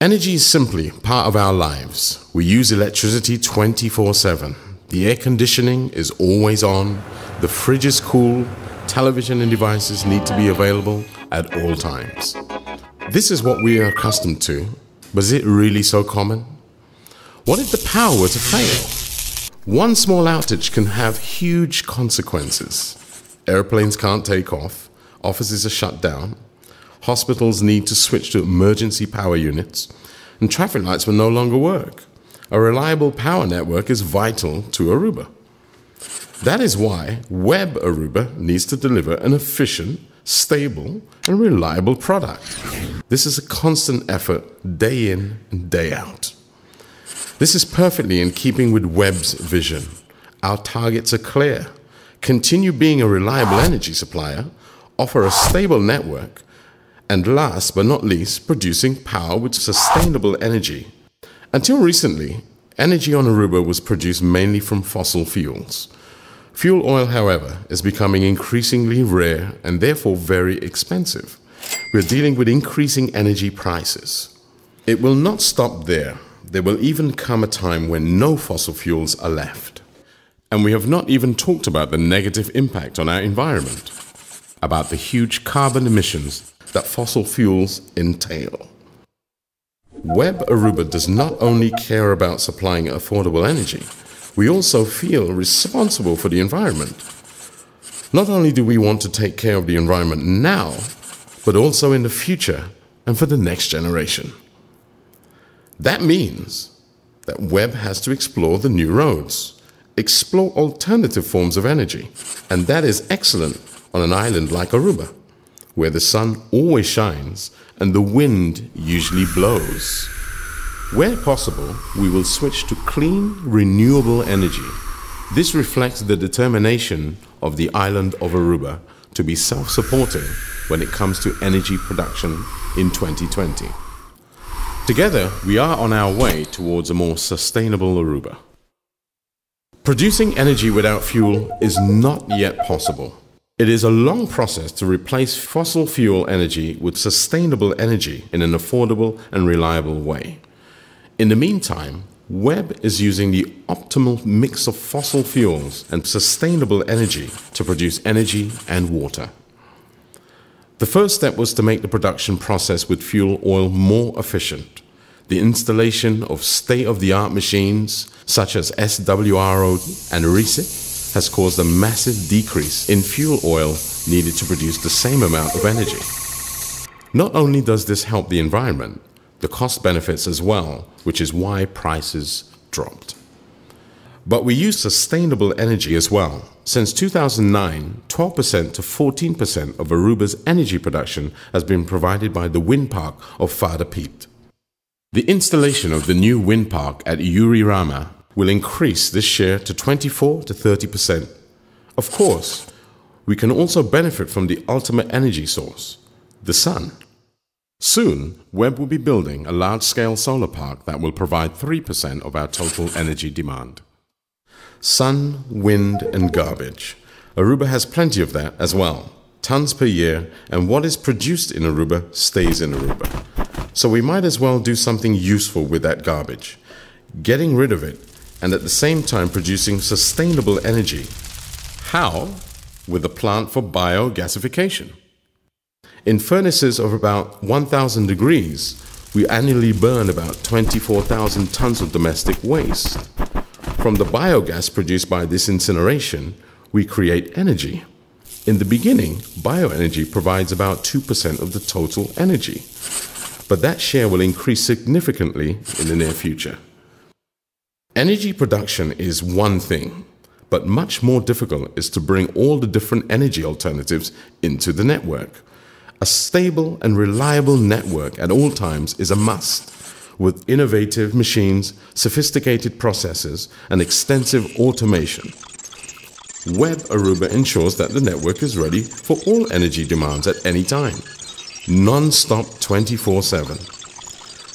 Energy is simply part of our lives. We use electricity 24/7. The air conditioning is always on, the fridge is cool, television and devices need to be available at all times. This is what we are accustomed to, but is it really so common? What if the power were to fail? One small outage can have huge consequences. Airplanes can't take off, offices are shut down, hospitals need to switch to emergency power units, and traffic lights will no longer work. A reliable power network is vital to Aruba. That is why Web Aruba needs to deliver an efficient, stable, and reliable product. This is a constant effort day in and day out. This is perfectly in keeping with Web's vision. Our targets are clear. Continue being a reliable energy supplier, offer a stable network, and last but not least, producing power with sustainable energy. Until recently, energy on Aruba was produced mainly from fossil fuels. Fuel oil, however, is becoming increasingly rare and therefore very expensive. We're dealing with increasing energy prices. It will not stop there. There will even come a time when no fossil fuels are left. And we have not even talked about the negative impact on our environment, about the huge carbon emissions that fossil fuels entail. Web Aruba does not only care about supplying affordable energy, we also feel responsible for the environment. Not only do we want to take care of the environment now, but also in the future and for the next generation. That means that Web has to explore the new roads, explore alternative forms of energy, and that is excellent on an island like Aruba, where the sun always shines and the wind usually blows. Where possible, we will switch to clean, renewable energy. This reflects the determination of the island of Aruba to be self-supporting when it comes to energy production in 2020. Together, we are on our way towards a more sustainable Aruba. Producing energy without fuel is not yet possible. It is a long process to replace fossil fuel energy with sustainable energy in an affordable and reliable way. In the meantime, Web is using the optimal mix of fossil fuels and sustainable energy to produce energy and water. The first step was to make the production process with fuel oil more efficient. The installation of state-of-the-art machines such as SWRO and RECIP has caused a massive decrease in fuel oil needed to produce the same amount of energy. Not only does this help the environment, the cost benefits as well, which is why prices dropped. But we use sustainable energy as well. Since 2009, 12% to 14% of Aruba's energy production has been provided by the wind park of Fada Peat. The installation of the new wind park at Yurirama will increase this share to 24 to 30%. Of course, we can also benefit from the ultimate energy source, the sun. Soon, Web will be building a large-scale solar park that will provide 3% of our total energy demand. Sun, wind, and garbage. Aruba has plenty of that as well, tons per year, and what is produced in Aruba stays in Aruba. So we might as well do something useful with that garbage, getting rid of it, and at the same time producing sustainable energy. How? With a plant for biogasification. In furnaces of about 1,000 degrees, we annually burn about 24,000 tons of domestic waste. From the biogas produced by this incineration, we create energy. In the beginning, bioenergy provides about 2% of the total energy, but that share will increase significantly in the near future. Energy production is one thing, but much more difficult is to bring all the different energy alternatives into the network. A stable and reliable network at all times is a must, with innovative machines, sophisticated processes, and extensive automation. Web Aruba ensures that the network is ready for all energy demands at any time. Non-stop 24/7.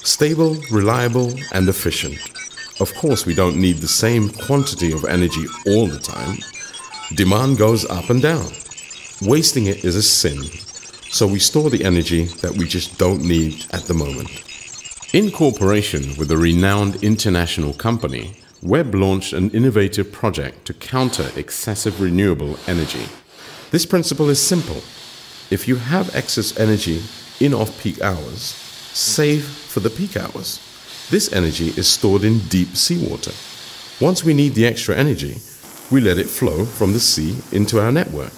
Stable, reliable, and efficient. Of course, we don't need the same quantity of energy all the time. Demand goes up and down. Wasting it is a sin. So we store the energy that we just don't need at the moment. In cooperation with a renowned international company, Webb launched an innovative project to counter excessive renewable energy. This principle is simple. If you have excess energy in off-peak hours, save for the peak hours. This energy is stored in deep seawater. Once we need the extra energy, we let it flow from the sea into our network.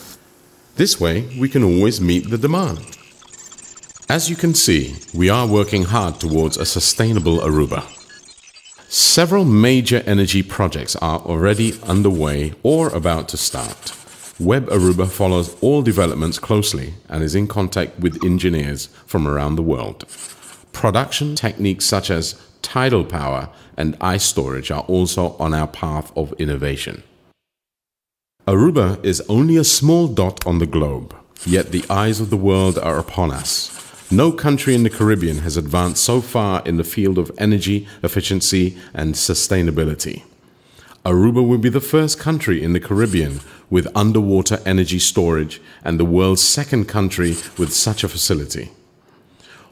This way, we can always meet the demand. As you can see, we are working hard towards a sustainable Aruba. Several major energy projects are already underway or about to start. Webb Aruba follows all developments closely and is in contact with engineers from around the world. Production techniques such as tidal power and ice storage are also on our path of innovation. Aruba is only a small dot on the globe, yet the eyes of the world are upon us. No country in the Caribbean has advanced so far in the field of energy efficiency and sustainability. Aruba will be the first country in the Caribbean with underwater energy storage and the world's second country with such a facility.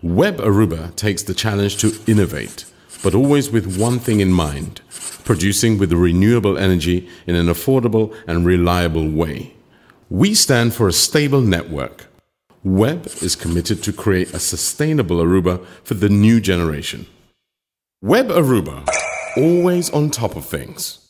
Webb Aruba takes the challenge to innovate, but always with one thing in mind: producing with renewable energy in an affordable and reliable way. We stand for a stable network. Webb is committed to create a sustainable Aruba for the new generation. Webb Aruba, always on top of things.